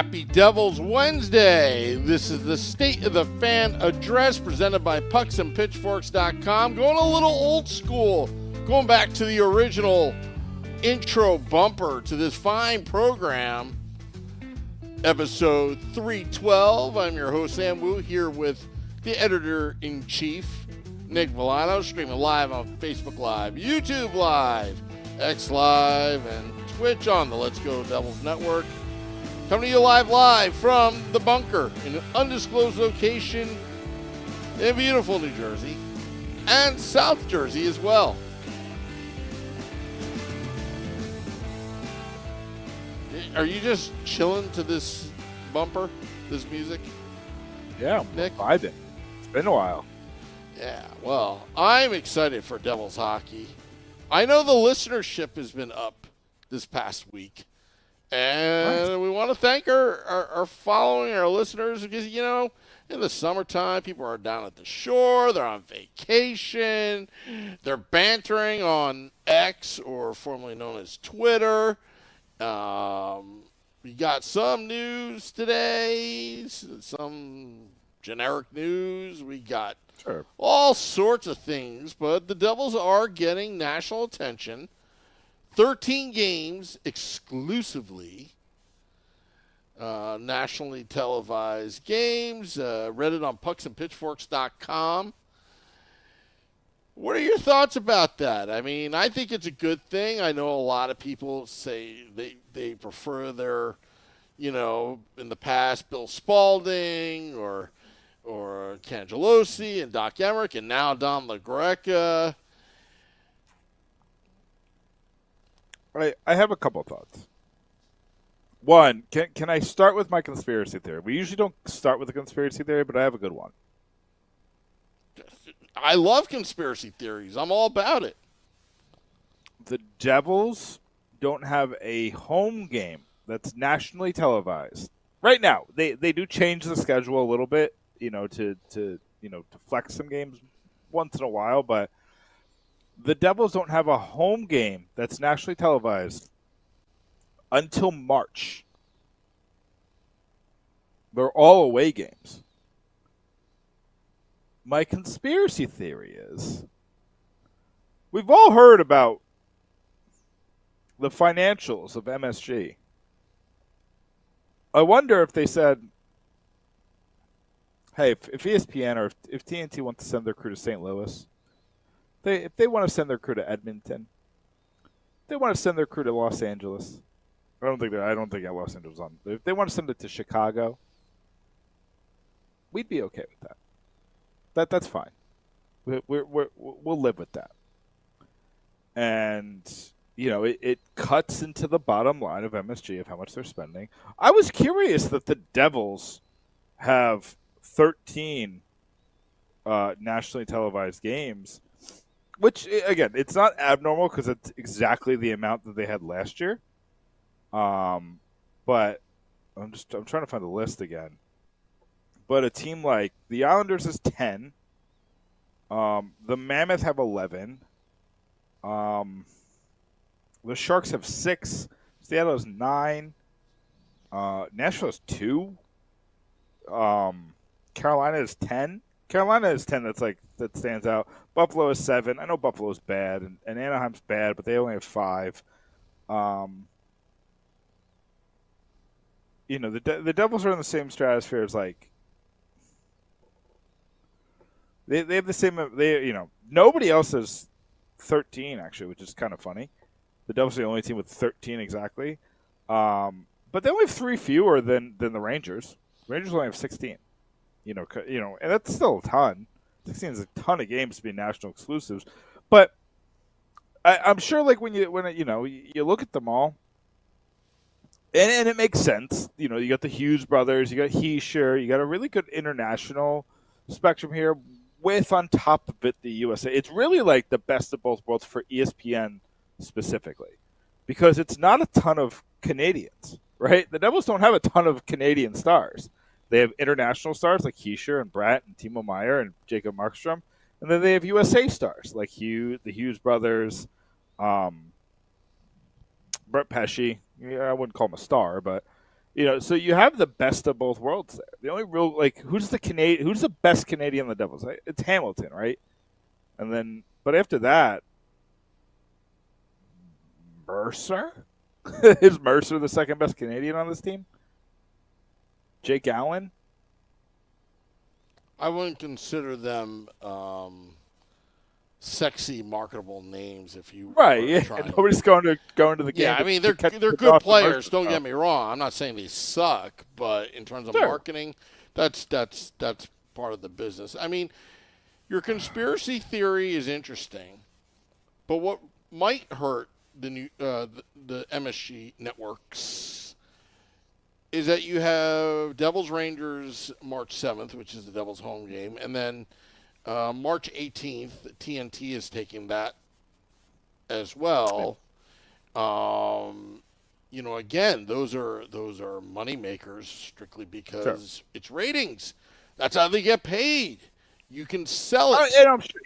Happy Devil's Wednesday. This is the State of the Fan Address presented by pucksandpitchforks.com. Going a little old school, going back to the original intro bumper to this fine program, episode 312. I'm your host, Sam Wu, here with the editor-in-chief, Nick Villano, streaming live on Facebook Live, YouTube Live, X Live, and Twitch on the Let's Go Devils Network. Coming to you live from the bunker in an undisclosed location in beautiful New Jersey and South Jersey as well. Are you just chilling to this bumper, this music? Yeah, Nick? vibing. It's been a while. Yeah, well, I'm excited for Devils hockey. I know the listenership has been up this past week. And we want to thank our following, our listeners, because, you know, in the summertime, people are down at the shore, they're on vacation, they're bantering on X, or formerly known as Twitter. We got some news today, some generic news. We got all sorts of things, but the Devils are getting national attention. 13 games exclusively, nationally televised games. Read it on pucksandpitchforks.com. What are your thoughts about that? I mean, I think it's a good thing. I know a lot of people say they prefer their, you know, in the past, Bill Spalding or Cangelosi and Doc Emmerich, and now Don LaGreca. I have a couple of thoughts. One, can I start with my conspiracy theory? We usually don't start with a conspiracy theory, but I have a good one. I love conspiracy theories. I'm all about it. The Devils don't have a home game that's nationally televised. Right now, they do change the schedule a little bit, you know, to flex some games once in a while, but the Devils don't have a home game that's nationally televised until March. They're all away games. My conspiracy theory is we've all heard about the financials of MSG. I wonder if they said, hey, if ESPN or if TNT wants to send their crew to St. Louis, if they want to send their crew to Edmonton, if they want to send their crew to Los Angeles, I don't think Los Angeles on. If they want to send it to Chicago, we'd be okay with that. That's fine. We'll live with that. And you know, it cuts into the bottom line of MSG of how much they're spending. I was curious that the Devils have 13 nationally televised games. Which, again, it's not abnormal because it's exactly the amount that they had last year. But I'm trying to find the list again. But a team like the Islanders is 10. The Mammoth have 11. The Sharks have 6. Seattle has 9. Nashville has 2. Carolina is 10. Carolina is 10. That stands out. Buffalo is 7. I know Buffalo's bad, and Anaheim's bad, but they only have 5. You know, the Devils are in the same stratosphere as like they have the same. Nobody else has 13 actually, which is kind of funny. The Devils are the only team with 13 exactly, but they only have 3 fewer than the Rangers. The Rangers only have 16. You know, and that's still a ton. 16 is a ton of games to be national exclusives, but I'm sure like when you look at them all, and it makes sense. You know, you got the Hughes brothers, you got Heischer, you got a really good international spectrum here. With on top of it the USA, it's really like the best of both worlds for ESPN specifically, because it's not a ton of Canadians, right? The Devils don't have a ton of Canadian stars. They have international stars like Heischer and Bratt and Timo Meier and Jacob Markstrom. And then they have USA stars like the Hughes brothers, Brett Pesce. Yeah, I wouldn't call him a star, but So you have the best of both worlds there. The only real who's the best Canadian on the Devils? It's Hamilton, right? And then, but after that, Mercer is Mercer the second best Canadian on this team? Jake Allen? I wouldn't consider them sexy, marketable names if you Right? were Yeah, trying. nobody's going to the game. Yeah, I mean to they're catch good Austin players. Mercer Don't stuff. get me wrong. I'm not saying they suck, but in terms of Sure. marketing, that's part of the business. I mean, your conspiracy theory is interesting, but what might hurt the MSG networks is that you have Devils Rangers March 7th, which is the Devils home game, and then March 18th, TNT is taking that as well. Again, those are money makers strictly because it's ratings. That's how they get paid. You can sell it. And I'm sure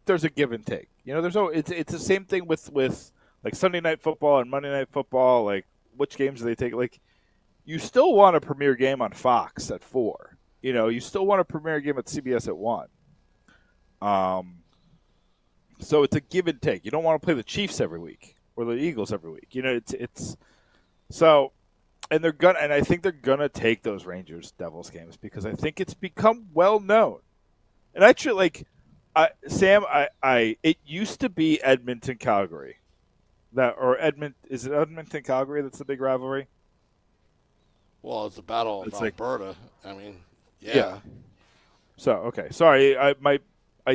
there's a give and take. It's the same thing with like Sunday Night Football and Monday Night Football. Like, which games do they take? Like, you still want a premiere game on Fox at 4. You still want a premiere game at CBS at 1. So it's a give and take. You don't want to play the Chiefs every week or the Eagles every week. It's so, and I think they're gonna take those Rangers Devils games because I think it's become well known. And actually, Sam, it used to be Edmonton Calgary, is it Edmonton Calgary that's the big rivalry? Well, it's the Battle of It's Alberta. I mean, yeah. So okay, sorry, I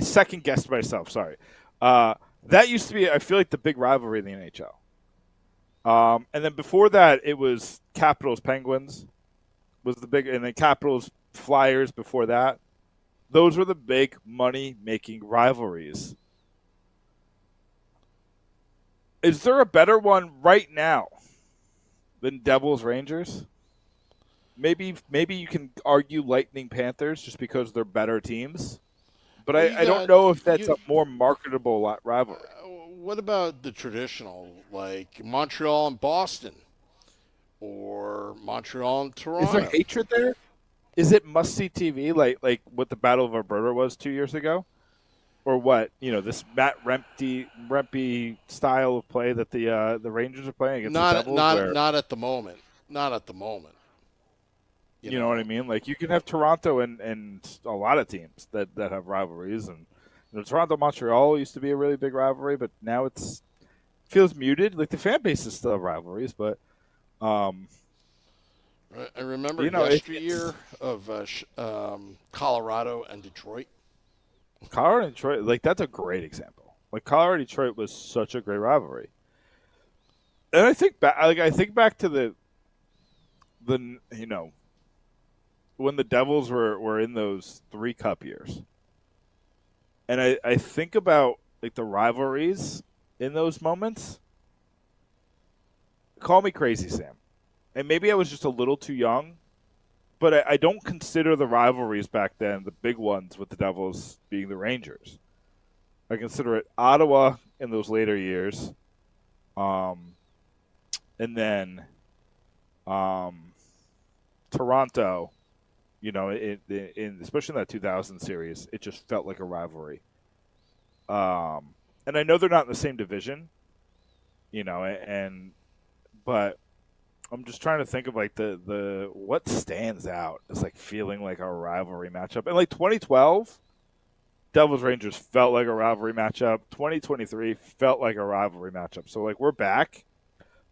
second guessed myself. Sorry. That used to be, I feel like, the big rivalry in the NHL. And then before that, it was Capitals Penguins was the big, and then Capitals Flyers before that. Those were the big money making rivalries. Is there a better one right now than Devils Rangers? Maybe you can argue Lightning Panthers just because they're better teams. But I don't know if that's a more marketable rivalry. What about the traditional, like Montreal and Boston, or Montreal and Toronto? Is there hatred there? Is it must-see TV like what the Battle of Alberta was 2 years ago? Or what? This Matt Rempe style of play that the Rangers are playing against the Devils? Not at the moment. Not at the moment. You know what I mean? Like, you can have Toronto and a lot of teams that have rivalries. And Toronto-Montreal used to be a really big rivalry, but now it feels muted. Like, the fan bases still have rivalries, but I remember yesteryear of Colorado and Detroit. Colorado and Detroit, like, that's a great example. Like, Colorado and Detroit was such a great rivalry. And I think back to the when the Devils were in those 3 cup years. And I think about like the rivalries in those moments. Call me crazy, Sam. And maybe I was just a little too young, but I don't consider the rivalries back then, the big ones with the Devils, being the Rangers. I consider it Ottawa in those later years. And then Toronto, especially in that 2000 series, it just felt like a rivalry. And I know they're not in the same division, but I'm just trying to think of like the what stands out as like feeling like a rivalry matchup. And like 2012, Devils Rangers felt like a rivalry matchup. 2023 felt like a rivalry matchup. So like we're back.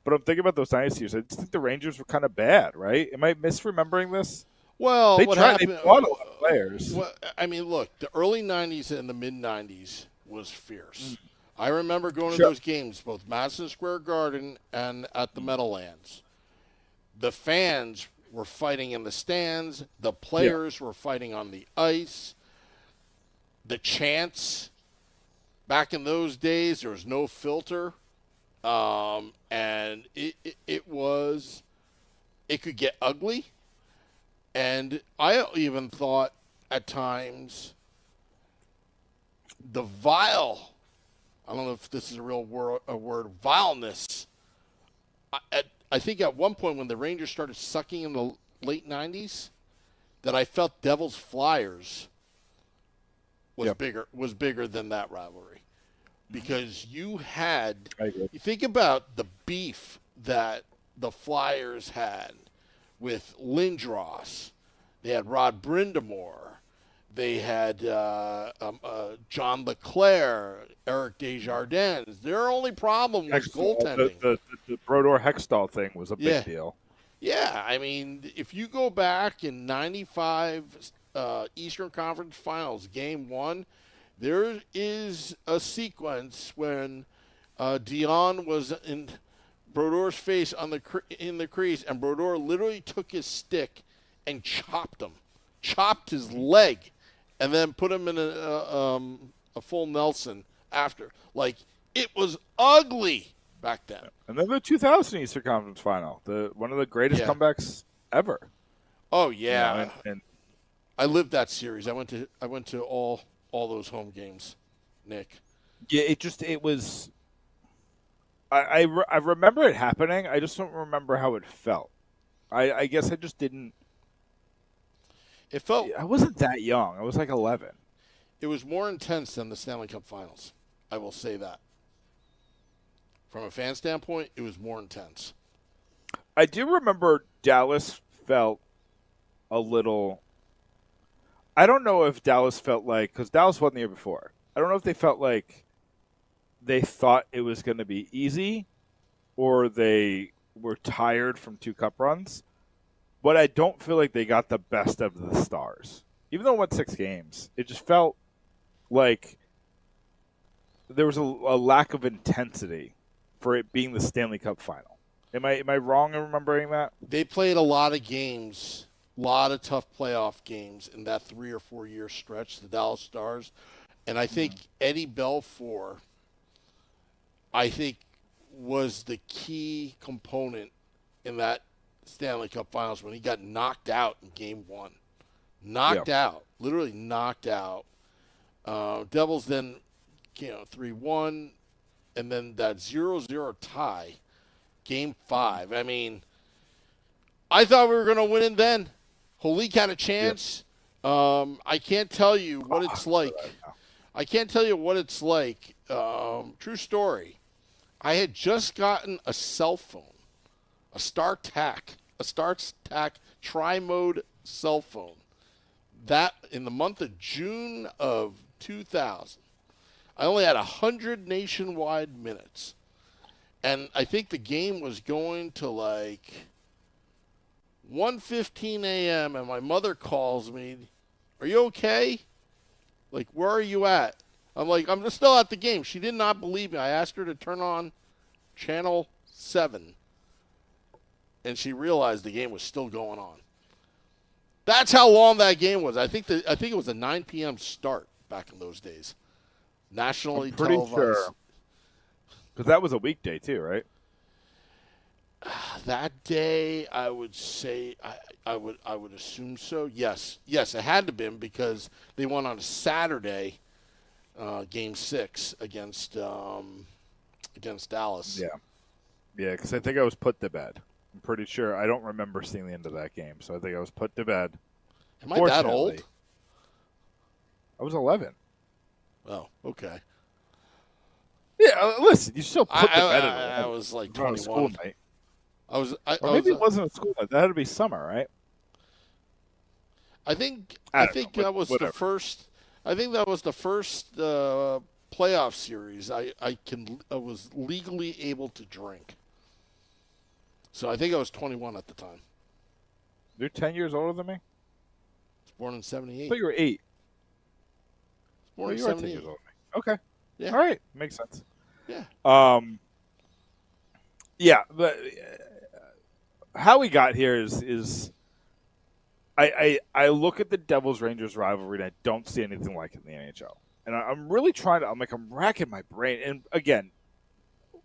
But I'm thinking about those dynasty years. I just think the Rangers were kind of bad, right? Am I misremembering this? Well, They bought a lot of players. Well, I mean, look, the early 90s and the mid-90s was fierce. I remember going to those games, both Madison Square Garden and at the Meadowlands. The fans were fighting in the stands. The players were fighting on the ice. The chants, back in those days, there was no filter. And it could get ugly. And I even thought at times the vile, I don't know if this is a real word, vileness I think at one point when the Rangers started sucking in the late 90s, that I felt Devils Flyers was bigger than that rivalry. Because you think about the beef that the Flyers had with Lindros. They had Rod Brindamore. They had John LeClaire, Eric Desjardins. Their only problem was goaltending. The Brodeur Hextall thing was a big deal. Yeah, I mean, if you go back in 95 Eastern Conference Finals, Game 1, there is a sequence when Dion was in Brodeur's face in the crease, and Brodeur literally took his stick and chopped his leg, and then put him in a full Nelson after. Like, it was ugly back then. And then the 2000 Eastern Conference Final, one of the greatest comebacks ever. Oh yeah, you know, and I lived that series. I went to all those home games, Nick. Yeah, it was. I remember it happening. I just don't remember how it felt. I guess I just didn't. It felt. I wasn't that young. I was like 11. It was more intense than the Stanley Cup Finals. I will say that. From a fan standpoint, it was more intense. I do remember Dallas felt a little. I don't know if Dallas felt like, because Dallas won the year before. I don't know if they felt like they thought it was going to be easy, or they were tired from 2 cup runs. But I don't feel like they got the best of the Stars. Even though it won 6 games, it just felt like there was a lack of intensity for it being the Stanley Cup Final. Am I wrong in remembering that? They played a lot of games, a lot of tough playoff games in that 3 or 4 year stretch, the Dallas Stars. And I think Eddie Belfour, was the key component in that Stanley Cup Finals when he got knocked out in Game 1. Knocked out. Literally knocked out. Devils then, 3-1, and then that 0-0 tie, Game 5. I mean, I thought we were going to win it then. Holik had a chance. I can't tell you what it's like. I can't tell you what it's like. True story. I had just gotten a cell phone, a StarTAC tri-mode cell phone. That in the month of June of 2000. I only had 100 nationwide minutes. And I think the game was going to like 1:15 a.m. and my mother calls me, "Are you okay? Like, where are you at?" I'm like, "I'm still at the game." She did not believe me. I asked her to turn on Channel 7. And she realized the game was still going on. That's how long that game was. I think it was a 9 p.m. start back in those days. Nationally televised. Sure. Because that was a weekday too, right? That day, I would say, I would assume so. Yes, it had to have been because they won on a Saturday, Game 6 against Dallas. Yeah, because I think I was put to bed. I'm pretty sure. I don't remember seeing the end of that game, so I think I was put to bed. Am I that old? I was 11. Oh, okay. Yeah, listen, you still put to bed. I was like 21. School night. Maybe it wasn't a school night. That had to be summer, right? I think that was the first. I think that was the first playoff series I was legally able to drink. So I think I was 21 at the time. You're 10 years older than me? I was born in 78. I thought you were 8. Born in you are 10 78. years older than me. Okay. Yeah. All right. Makes sense. Yeah. Yeah, but how we got here is I look at the Devils Rangers rivalry and I don't see anything like it in the NHL. And I'm really I'm racking my brain. And again,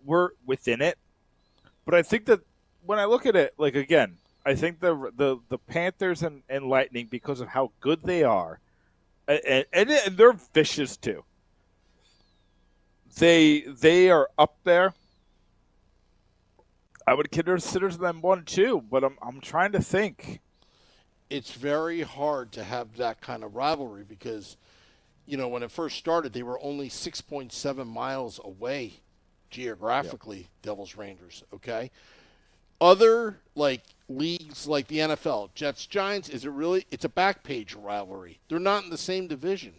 we're within it. But I think that when I look at it, like, again, I think the Panthers and Lightning, because of how good they are, and they're vicious too. They are up there. I would consider them 1-2, but I'm trying to think. It's very hard to have that kind of rivalry because, when it first started, they were only 6.7 miles away geographically, Yep. Devils Rangers, okay? Other like leagues like the NFL, Jets Giants, it's a back page rivalry. They're not in the same division.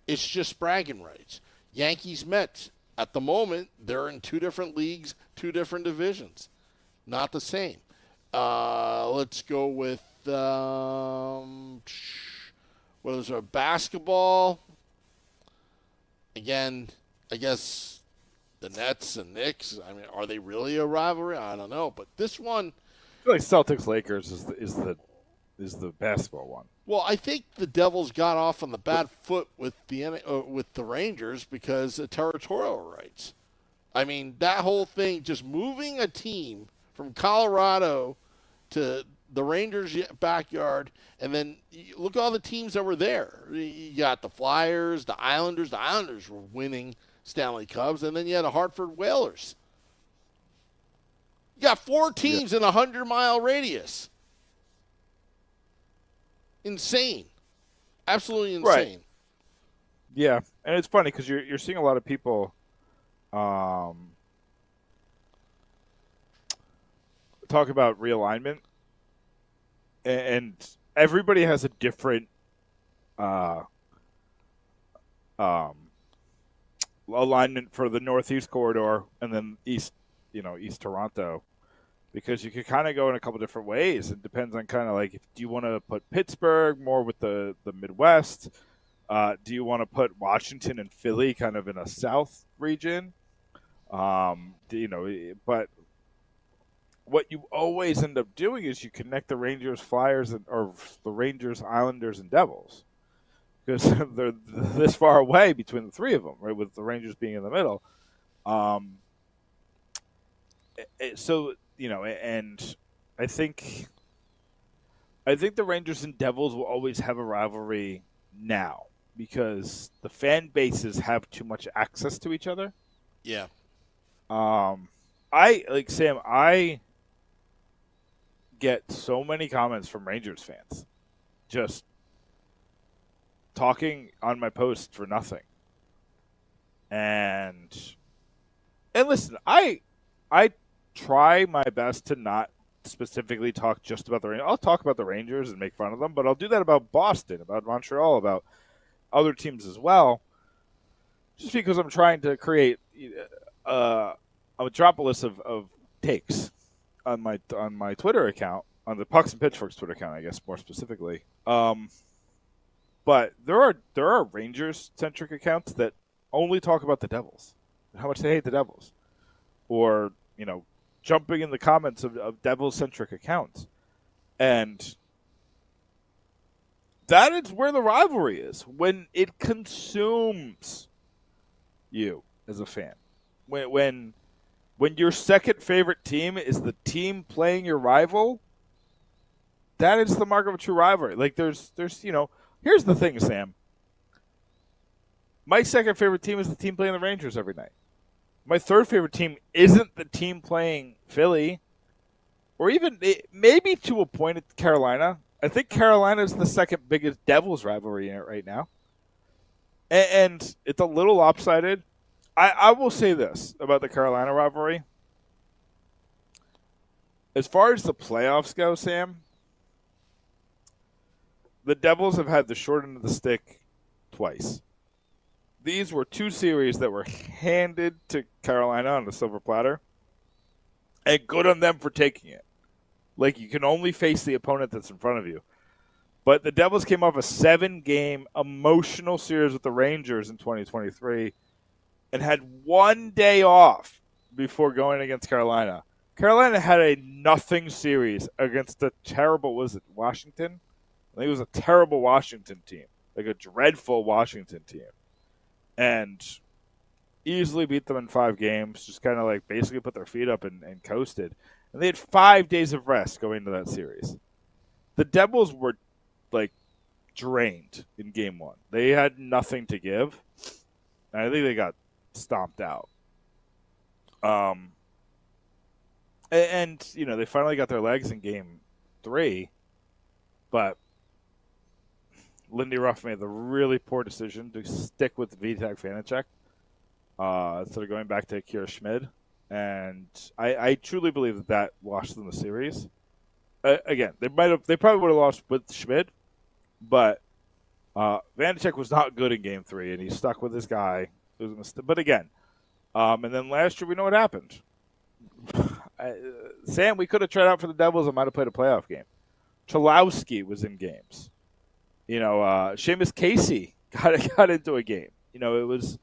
It's just bragging rights. Yankees Mets, at the moment, they're in two different leagues, two different divisions. Not the same. Let's go with what is our basketball? Again, I guess the Nets and Knicks. I mean, are they really a rivalry? I don't know. But this one, I feel like Celtics Lakers is the basketball one. well, I think the Devils got off on the bad foot with the Rangers because of territorial rights. I mean, that whole thing, just moving a team from Colorado to the Rangers' backyard, and then look at all the teams that were there. You got the Flyers, the Islanders. The Islanders were winning Stanley Cups, and then you had the Hartford Whalers. You got four teams in a 100-mile radius. Insane. Absolutely insane. Right. Yeah, and it's funny because you're seeing a lot of people talk about realignment, and everybody has a different alignment for the Northeast corridor and then East Toronto, because you could kind of go in a couple different ways. It depends on kind of like, do you want to put Pittsburgh more with the Midwest? Do you want to put Washington and Philly kind of in a South region? But what you always end up doing is you connect the Rangers, Flyers, or the Rangers, Islanders, and Devils, because they're this far away between the three of them, right? With the Rangers being in the middle. And I think the Rangers and Devils will always have a rivalry now because the fan bases have too much access to each other. Yeah. I get so many comments from Rangers fans just talking on my post for nothing. And listen, I try my best to not specifically talk just about the Rangers. I'll talk about the Rangers and make fun of them, but I'll do that about Boston, about Montreal, about other teams as well, just because I'm trying to create a metropolis of takes on my Twitter account, on the Pucks and Pitchforks Twitter account, I guess more specifically. But there are Rangers centric accounts that only talk about the Devils, how much they hate the Devils, or jumping in the comments of Devils centric accounts, and that is where the rivalry is, when it consumes you as a fan. When your second favorite team is the team playing your rival, that is the mark of a true rivalry. Like there's here's the thing, Sam. My second favorite team is the team playing the Rangers every night. My third favorite team isn't the team playing Philly, or even maybe to a point at Carolina. I think Carolina is the second biggest Devils rivalry in it right now. And it's a little lopsided. I will say this about the Carolina rivalry. As far as the playoffs go, Sam, the Devils have had the short end of the stick twice. These were two series that were handed to Carolina on the silver platter, and good on them for taking it. Like, you can only face the opponent that's in front of you. But the Devils came off a 7-game emotional series with the Rangers in 2023 and had one day off before going against Carolina. Carolina had a nothing series against a terrible, was it Washington? I think it was a terrible Washington team, like a dreadful Washington team. And easily beat them in 5 games, just kind of like basically put their feet up and coasted. And they had 5 days of rest going into that series. The Devils were like drained in game 1. They had nothing to give. And I think they got stomped out. And they finally got their legs in Game 3, but Lindy Ruff made the really poor decision to stick with Vitek Vanacek instead of going back to Akira Schmid. And I truly believe that lost them the series. Again, they probably would have lost with Schmid, but Vanacek was not good in Game 3, and he stuck with this guy. But again, and then last year we know what happened. Sam, we could have tried out for the Devils and might have played a playoff game. Chalowski was in games. Seamus Casey got into a game. It was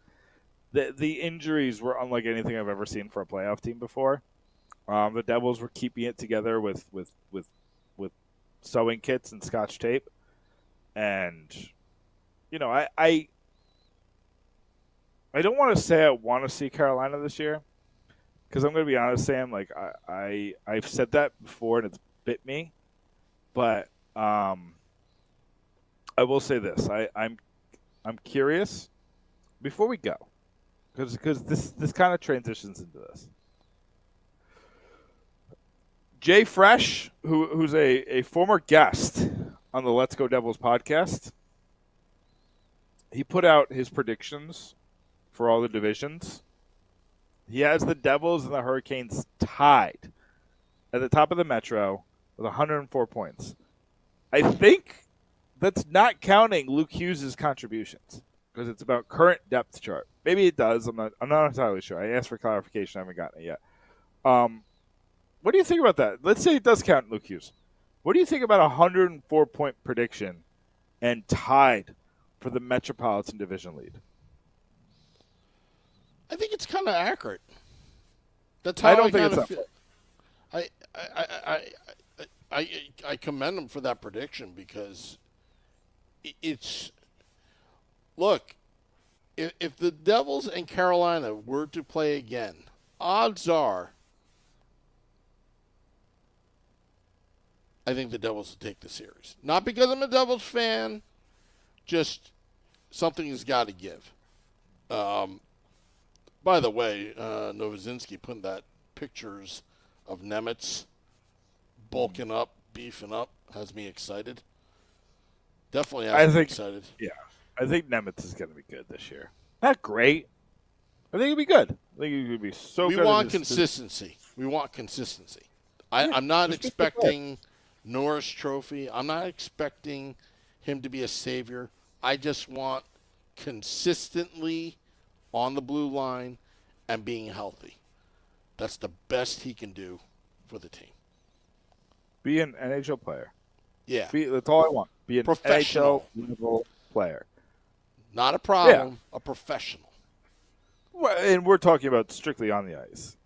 the injuries were unlike anything I've ever seen for a playoff team before. The Devils were keeping it together with sewing kits and Scotch tape, and I don't want to say I want to see Carolina this year. Because I'm going to be honest, Sam, like I've said that before and it's bit me, but I will say this: I'm curious before we go, because this kind of transitions into this. Jay Fresh, who's a former guest on the Let's Go Devils podcast, he put out his predictions for all the divisions. He has the Devils and the Hurricanes tied at the top of the Metro with 104 points. I think that's not counting Luke Hughes' contributions because it's about current depth chart. Maybe it does. I'm not entirely sure. I asked for clarification. I haven't gotten it yet. What do you think about that? Let's say it does count Luke Hughes. What do you think about a 104-point prediction and tied for the Metropolitan Division lead? I think it's kind of accurate. That's how I don't think it's that. I commend him for that prediction because it's look, if the Devils and Carolina were to play again, odds are I think the Devils will take the series. Not because I'm a Devils fan, just something has got to give. By the way, Novozinski putting that pictures of Nemitz bulking up, beefing up, has me excited. Definitely has me excited. Yeah, I think Nemitz is going to be good this year. Not great. I think he'll be good. I think he'll be so good. We want consistency. We want consistency. I'm not expecting Norris Trophy. I'm not expecting him to be a savior. I just want consistently on the blue line and being healthy. That's the best he can do for the team. Be an NHL player. Yeah. That's all I want. Be an professional NHL player. Not a problem, a professional. Well, and we're talking about strictly on the ice.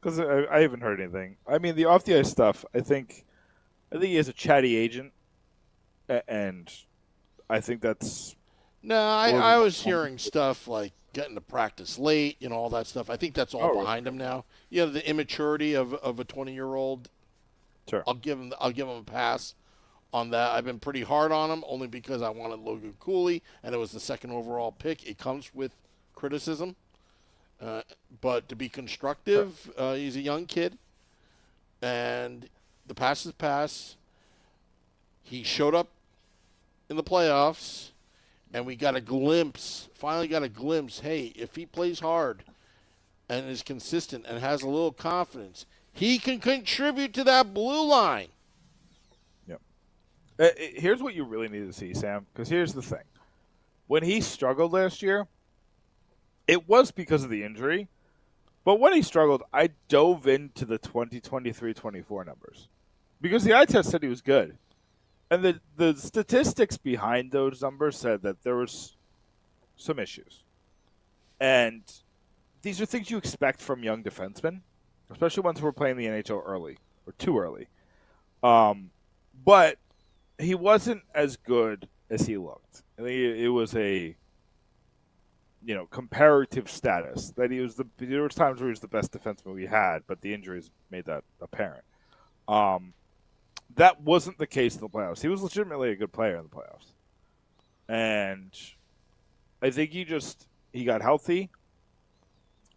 Because I haven't heard anything. I mean, the off the ice stuff. I think he has a chatty agent, and I think that's. No, I was hearing stuff like getting to practice late, all that stuff. I think that's all behind him now. The immaturity of a 20-year-old. Sure. I'll give him a pass on that. I've been pretty hard on him only because I wanted Logan Cooley, and it was the second overall pick. It comes with criticism. But to be constructive, he's a young kid, and the pass is pass. He showed up in the playoffs, and we finally got a glimpse, hey, if he plays hard and is consistent and has a little confidence, he can contribute to that blue line. Yep. Here's what you really need to see, Sam, because here's the thing. When he struggled last year, it was because of the injury, but when he struggled, I dove into the 2023-24 numbers because the eye test said he was good. And the statistics behind those numbers said that there was some issues. And these are things you expect from young defensemen, especially ones who are playing the NHL early or too early. But he wasn't as good as he looked. I think it was a comparative status that he was there was times where he was the best defenseman we had, but the injuries made that apparent. That wasn't the case in the playoffs. He was legitimately a good player in the playoffs. And I think he got healthy.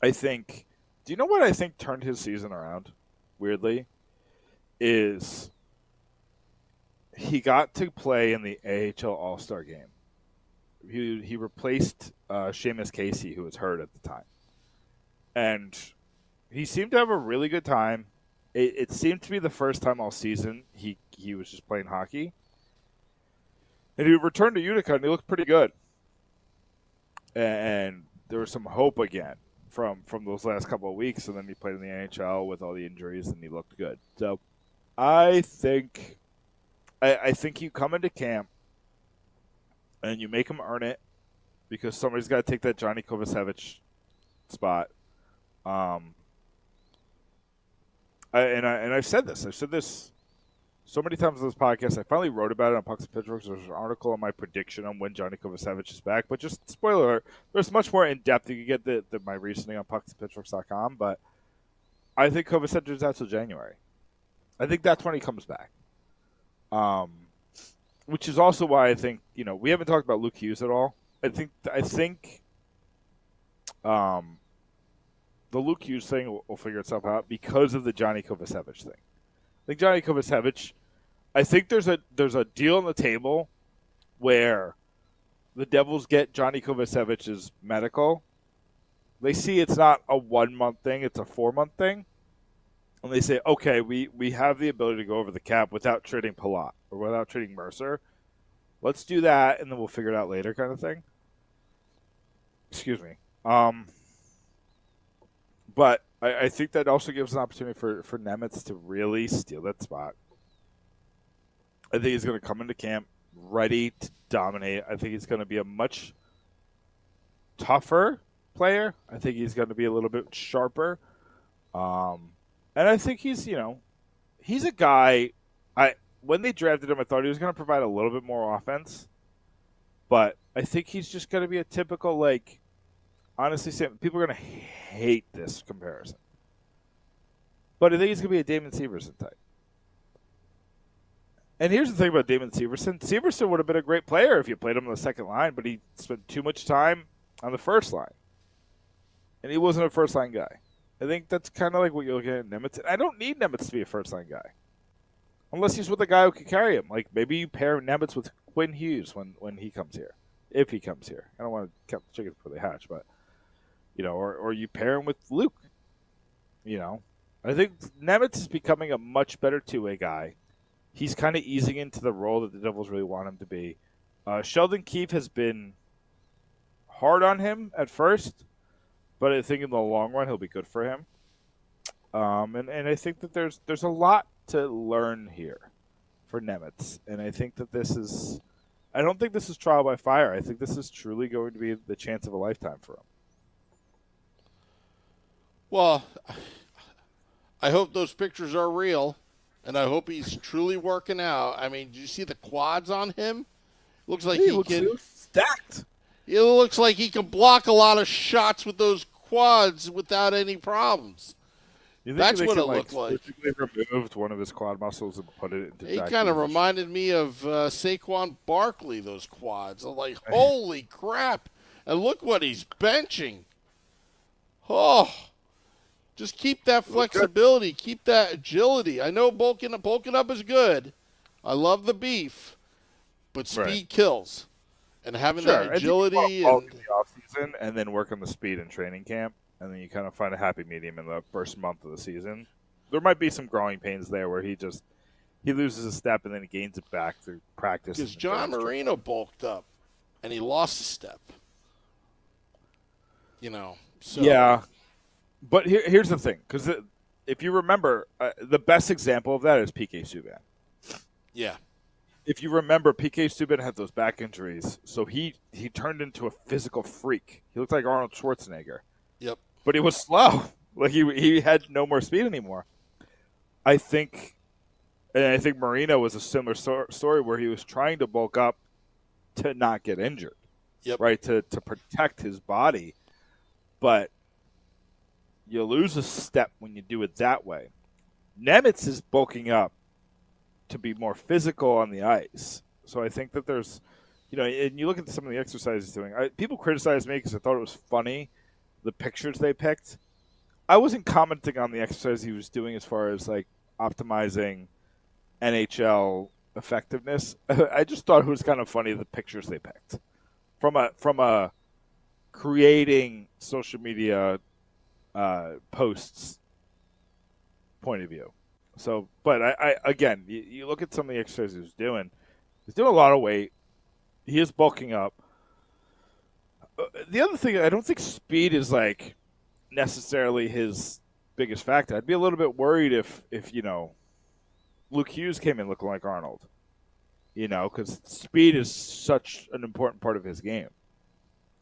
I think, Do you know what I think turned his season around? Weirdly, is he got to play in the AHL All-Star game. He replaced Seamus Casey, who was hurt at the time, and he seemed to have a really good time. It seemed to be the first time all season he was just playing hockey. And he returned to Utica, and he looked pretty good. And there was some hope again from those last couple of weeks, and then he played in the NHL with all the injuries, and he looked good. So I think you come into camp, and you make him earn it, because somebody's got to take that Johnny Kovacevic spot. I've said this. I've said this so many times on this podcast. I finally wrote about it on Pucks and Pitchforks. There's an article on my prediction on when Johnny Kovacevic is back. But just spoiler alert, there's much more in depth. You can get my reasoning on pucksandpitchforks.com. But I think Kovacevic is out till January. I think that's when he comes back. Which is also why I think, we haven't talked about Luke Hughes at all. I think the Luke Hughes thing will figure itself out because of the Johnny Kovacevic thing. I think Johnny Kovacevic, I think there's a deal on the table where the Devils get Johnny Kovacevic's medical. They see it's not a 1 month thing, it's a 4 month thing. And they say, okay, we have the ability to go over the cap without trading Palat or without trading Mercer. Let's do that, and then we'll figure it out later kind of thing. Excuse me. But I think that also gives an opportunity for Nemitz to really steal that spot. I think he's going to come into camp ready to dominate. I think he's going to be a much tougher player. I think he's going to be a little bit sharper. And I think he's a guy. When they drafted him, I thought he was going to provide a little bit more offense. But I think he's just going to be a typical, honestly, Sam, people are going to hate this comparison. But I think he's going to be a Damon Severson type. And here's the thing about Damon Severson. Severson would have been a great player if you played him on the second line, but he spent too much time on the first line. And he wasn't a first-line guy. I think that's kind of like what you're looking at Nemitz. I don't need Nemitz to be a first-line guy. Unless he's with a guy who can carry him. Maybe you pair Nemitz with Quinn Hughes when he comes here. If he comes here. I don't want to count the chickens before they hatch, but, or you pair him with Luke. I think Nemitz is becoming a much better two-way guy. He's kind of easing into the role that the Devils really want him to be. Sheldon Keefe has been hard on him at first, but I think in the long run he'll be good for him. And I think that there's a lot to learn here for Nemitz, and I think that I don't think this is trial by fire. I think this is truly going to be the chance of a lifetime for him. Well, I hope those pictures are real, and I hope he's truly working out. I mean, did you see the quads on him? Looks like he can stacked. It looks like he can block a lot of shots with those quads without any problems. That's what it looked like. He removed one of his quad muscles and put it into. He kind of reminded me of Saquon Barkley, those quads. I'm like, holy crap. And look what he's benching. Oh, just keep that flexibility. Keep that agility. I know bulking up is good. I love the beef. But speed kills. And having that agility. And in the offseason and then work on the speed in training camp. And then you kind of find a happy medium in the first month of the season. There might be some growing pains there where he loses a step and then he gains it back through practice. Because John Marino bulked up and he lost a step. So. Yeah. But here's the thing. Because if you remember, the best example of that is P.K. Subban. Yeah. If you remember, P.K. Subban had those back injuries. So he turned into a physical freak. He looked like Arnold Schwarzenegger. Yep. But he was slow. He had no more speed anymore. I think Marino was a similar story where he was trying to bulk up to not get injured. Yep. Right, to protect his body. But you lose a step when you do it that way. Nemitz is bulking up to be more physical on the ice. So I think that there's, and you look at some of the exercises he's doing. People criticize me because I thought it was funny, the pictures they picked. I wasn't commenting on the exercise he was doing as far as like optimizing NHL effectiveness. I just thought it was kind of funny the pictures they picked from a creating social media posts point of view. So, but I again, you look at some of the exercises he was doing. He's doing a lot of weight. He is bulking up. The other thing, I don't think speed is like necessarily his biggest factor. I'd be a little bit worried if Luke Hughes came in looking like Arnold. Because speed is such an important part of his game.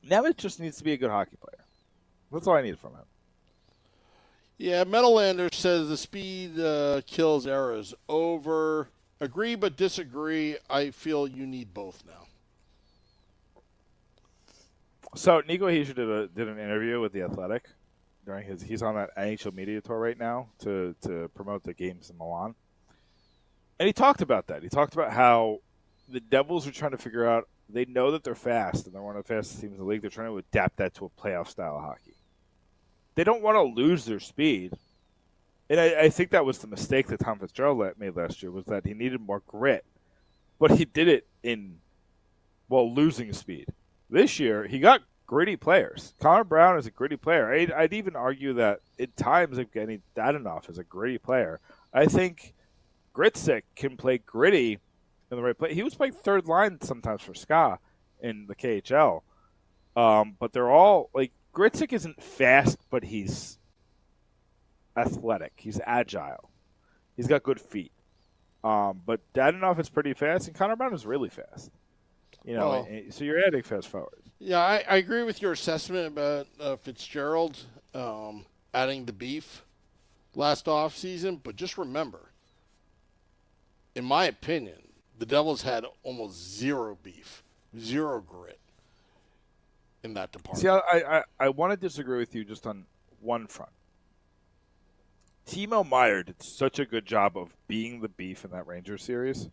Now it just needs to be a good hockey player. That's all I need from him. Yeah, Metalander says the speed kills errors. Over. Agree but disagree. I feel you need both now. So Nico Hischier did an interview with The Athletic during he's on that NHL media tour right now to promote the games in Milan. And he talked about that. He talked about how the Devils are trying to figure out, they know that they're fast and they're one of the fastest teams in the league. They're trying to adapt that to a playoff style of hockey. They don't want to lose their speed. And I think that was the mistake that Tom Fitzgerald made last year, was that he needed more grit. But he did it while losing speed. This year, he got gritty players. Connor Brown is a gritty player. I'd even argue that at times Evgeny Dadonov is a gritty player. I think Gritsik can play gritty in the right place. He was playing third line sometimes for Ska in the KHL. But they're all, like, Gritsik isn't fast, but he's athletic. He's agile. He's got good feet. But Dadonov is pretty fast, and Connor Brown is really fast. So you're adding fast forward. Yeah, I agree with your assessment about Fitzgerald adding the beef last offseason, but just remember, in my opinion, the Devils had almost zero beef, zero grit in that department. See, I want to disagree with you just on one front. Timo Meier did such a good job of being the beef in that Rangers series.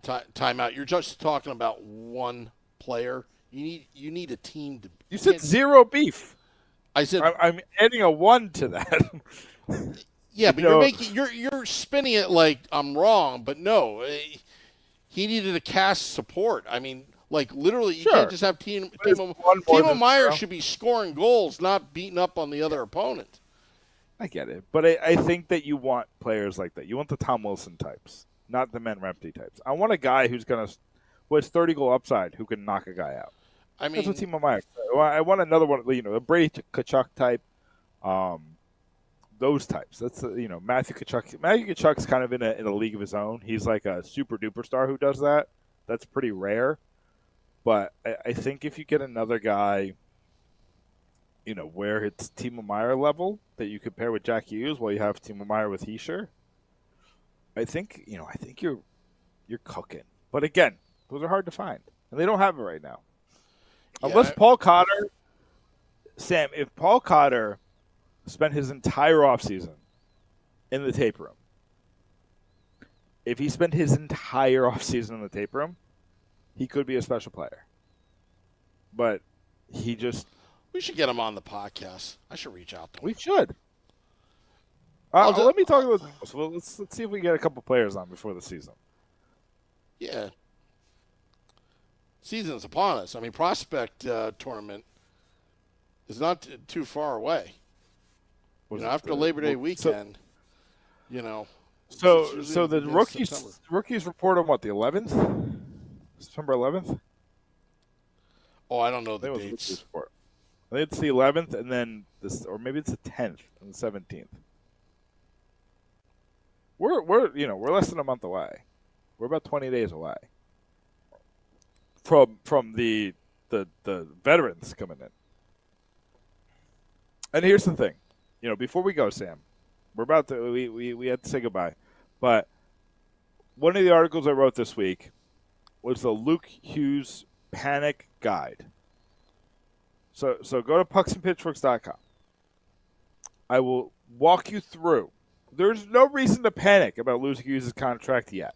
Timeout. You're just talking about one player. You need a team to. You said zero beef. I said I'm adding a 1 to that. Yeah, but you're spinning it like I'm wrong, but no, he needed a cast support. I mean, like literally, you can't just have Timo Meier should be scoring goals, not beating up on the other opponent. I get it, but I think that you want players like that. You want the Tom Wilson types, not the Men Rempty types. I want a guy who has 30 goal upside who can knock a guy out. I mean, that's what Timo Meier. I want another one, a Brady Tkachuk type, those types. That's Matthew Tkachuk. Matthew Tkachuk's kind of in a league of his own. He's like a super duper star who does that. That's pretty rare. But I think if you get another guy, where it's Timo Meier level that you compare with Jack Hughes, while you have Timo Meier with Hischier, I think you're cooking. But again, those are hard to find, and they don't have it right now. Yeah, unless Paul Cotter, Sam, if Paul Cotter spent his entire offseason in the tape room, if he spent his entire offseason in the tape room, he could be a special player. But he just... We should get him on the podcast. I should reach out to him. We should. Let me talk about this. Well, let's see if we get a couple players on before the season. Yeah. Season's upon us. I mean, prospect tournament is not too far away. After Labor Day weekend, So the rookies report on what, the 11th? September 11th? Oh, I don't know the dates. I think it's the 11th, and then or maybe it's the 10th and the 17th. We're less than a month away. We're about 20 days away from the veterans coming in. And here's the thing, before we go, Sam, we're about to we had to say goodbye, but one of the articles I wrote this week was the Luke Hughes Panic Guide. So go to pucksandpitchforks.com. I will walk you through. There's no reason to panic about losing Hughes' contract yet,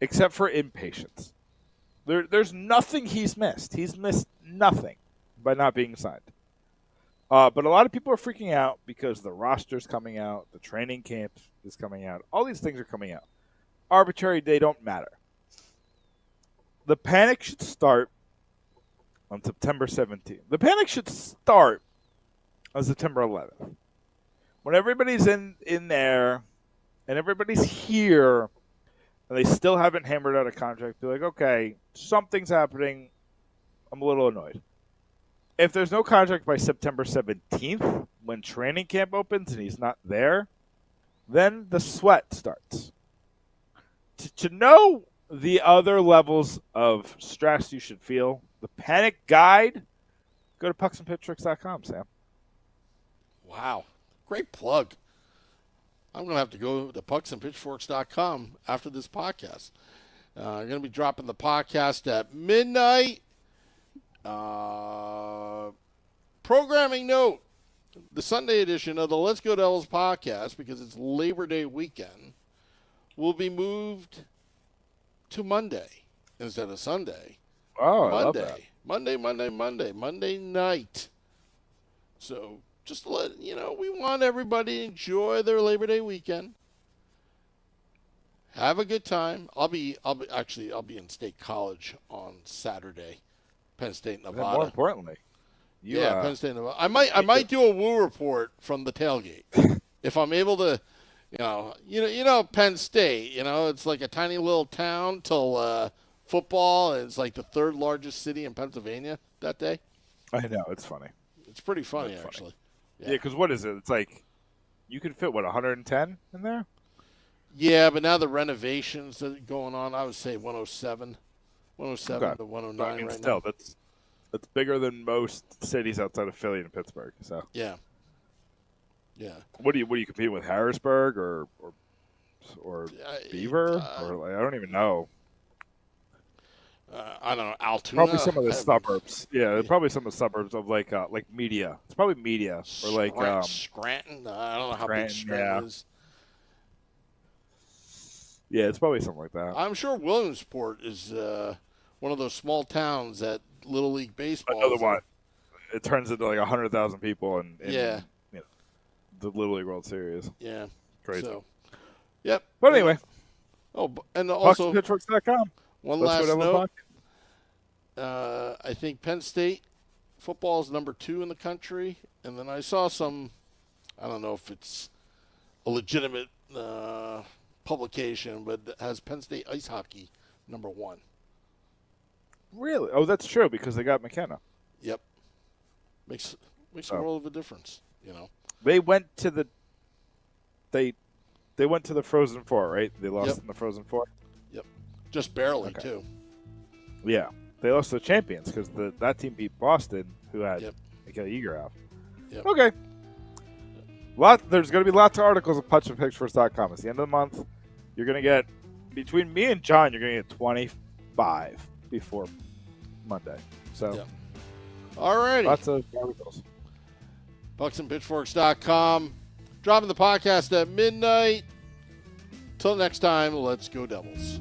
except for impatience. There's nothing he's missed. He's missed nothing by not being signed. But a lot of people are freaking out because the roster's coming out, the training camp is coming out. All these things are coming out. Arbitrary, they don't matter. The panic should start on September 17th. The panic should start on September 11th. When everybody's in there and everybody's here and they still haven't hammered out a contract, be like, okay, something's happening. I'm a little annoyed. If there's no contract by September 17th, when training camp opens and he's not there, then the sweat starts. To know the other levels of stress you should feel, the panic guide, go to pucksandpitchforks.com, Sam. Wow. Great plug. I'm going to have to go to pucksandpitchforks.com after this podcast. I'm going to be dropping the podcast at midnight. Programming note, the Sunday edition of the Let's Go Devils podcast, because it's Labor Day weekend, will be moved to Monday instead of Sunday. Oh, I love that. Monday night. So just to let you know, we want everybody to enjoy their Labor Day weekend. Have a good time. I'll be in State College on Saturday, Penn State, Nevada. More importantly, Penn State, Nevada. I might do a woo report from the tailgate if I'm able to. You know, Penn State. You know, it's like a tiny little town till football, and it's like the third largest city in Pennsylvania that day. I know, it's funny. It's pretty funny, actually. Yeah, because what is it? It's like you could fit 110 in there. Yeah, but now the renovations that are going on, I would say 107 Okay. to 109 I mean, right still, now. that's bigger than most cities outside of Philly and Pittsburgh. So Yeah. What do you compete with, Harrisburg or Beaver or like, I don't even know. I don't know, Altoona. Probably some of the suburbs. Yeah, probably some of the suburbs of like Media. It's probably Media or like Scranton. I don't know how Scranton, big Scranton is. Yeah, it's probably something like that. I'm sure Williamsport is one of those small towns that Little League Baseball. Another one. It turns into like 100,000 people in the Little League World Series. Yeah. Crazy. So, yep. But anyway. Oh, and also PucksandPitchforks.com. one last note. I think Penn State football is number 2 in the country, and then I saw some. I don't know if it's a legitimate publication, but it has Penn State ice hockey number 1. Really? Oh, that's true because they got McKenna. Yep. Makes a world of a difference, you know. They went to the they went to the Frozen Four, right? They lost in the Frozen Four. Yep. Just barely too. Yeah, they lost to the champions because that team beat Boston, who had Mikael Eagerhoff. Yep. Okay. There's going to be lots of articles at pucksandpitchforks.com. It's the end of the month. You're going to get, between me and John, you're going to get 25 before Monday. So, all righty. Lots of articles. pucksandpitchforks.com. Dropping the podcast at midnight. Till next time, let's go Devils.